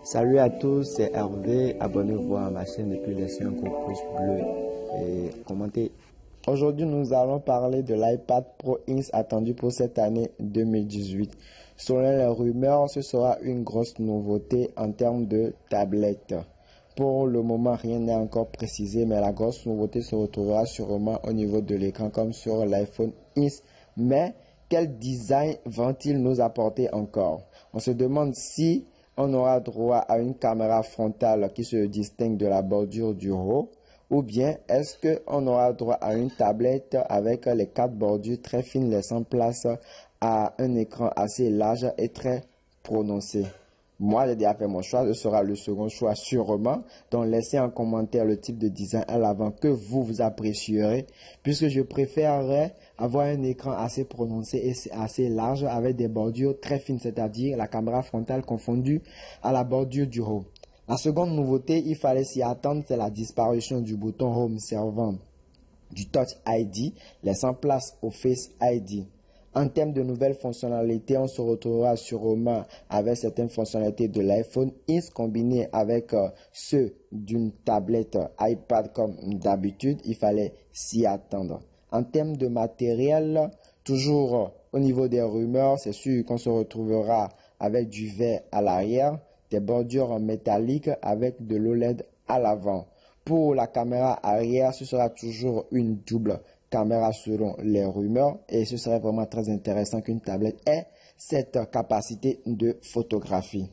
Salut à tous, c'est Hervé. Abonnez-vous à ma chaîne et puis laissez un gros pouce bleu et commentez. Aujourd'hui, nous allons parler de l'iPad Pro X attendu pour cette année 2018. Selon les rumeurs, ce sera une grosse nouveauté en termes de tablette. Pour le moment, rien n'est encore précisé, mais la grosse nouveauté se retrouvera sûrement au niveau de l'écran comme sur l'iPhone X. Mais quel design vont-ils nous apporter encore? On se demande si on aura droit à une caméra frontale qui se distingue de la bordure du haut, ou bien est-ce qu'on aura droit à une tablette avec les 4 bordures très fines laissant place à un écran assez large et très prononcé. Moi, j'ai déjà fait mon choix, ce sera le second choix sûrement. Donc, laissez en commentaire le type de design à l'avant que vous apprécierez, puisque je préférerais avoir un écran assez prononcé et assez large avec des bordures très fines, c'est-à-dire la caméra frontale confondue à la bordure du haut. La seconde nouveauté, il fallait s'y attendre, c'est la disparition du bouton Home servant du Touch ID, laissant place au Face ID. En termes de nouvelles fonctionnalités, on se retrouvera sûrement avec certaines fonctionnalités de l'iPhone X combinées avec ceux d'une tablette iPad comme d'habitude. Il fallait s'y attendre. En termes de matériel, toujours au niveau des rumeurs, c'est sûr qu'on se retrouvera avec du verre à l'arrière, des bordures en métallique avec de l'OLED à l'avant. Pour la caméra arrière, ce sera toujours une double caméra selon les rumeurs et ce serait vraiment très intéressant qu'une tablette ait cette capacité de photographie.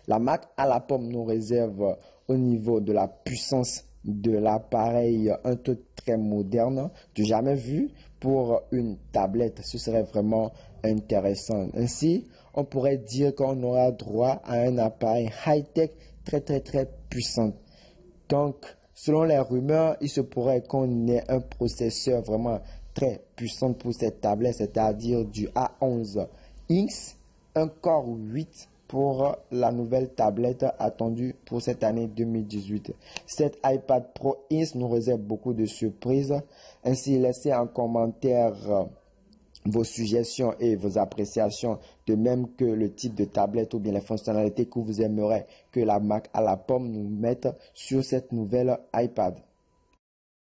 La Mac à la pomme nous réserve au niveau de la puissance de l'appareil un truc très moderne, du jamais vu pour une tablette. Ce serait vraiment intéressant. Ainsi, on pourrait dire qu'on aura droit à un appareil high-tech très puissant. Donc, selon les rumeurs, il se pourrait qu'on ait un processeur vraiment très puissant pour cette tablette, c'est-à-dire du A11X, un Core 8 pour la nouvelle tablette attendue pour cette année 2018. Cette iPad Pro X nous réserve beaucoup de surprises. Ainsi, laissez en commentaire vos suggestions et vos appréciations, de même que le type de tablette ou bien les fonctionnalités que vous aimeriez que la Mac à la pomme nous mette sur cette nouvelle iPad.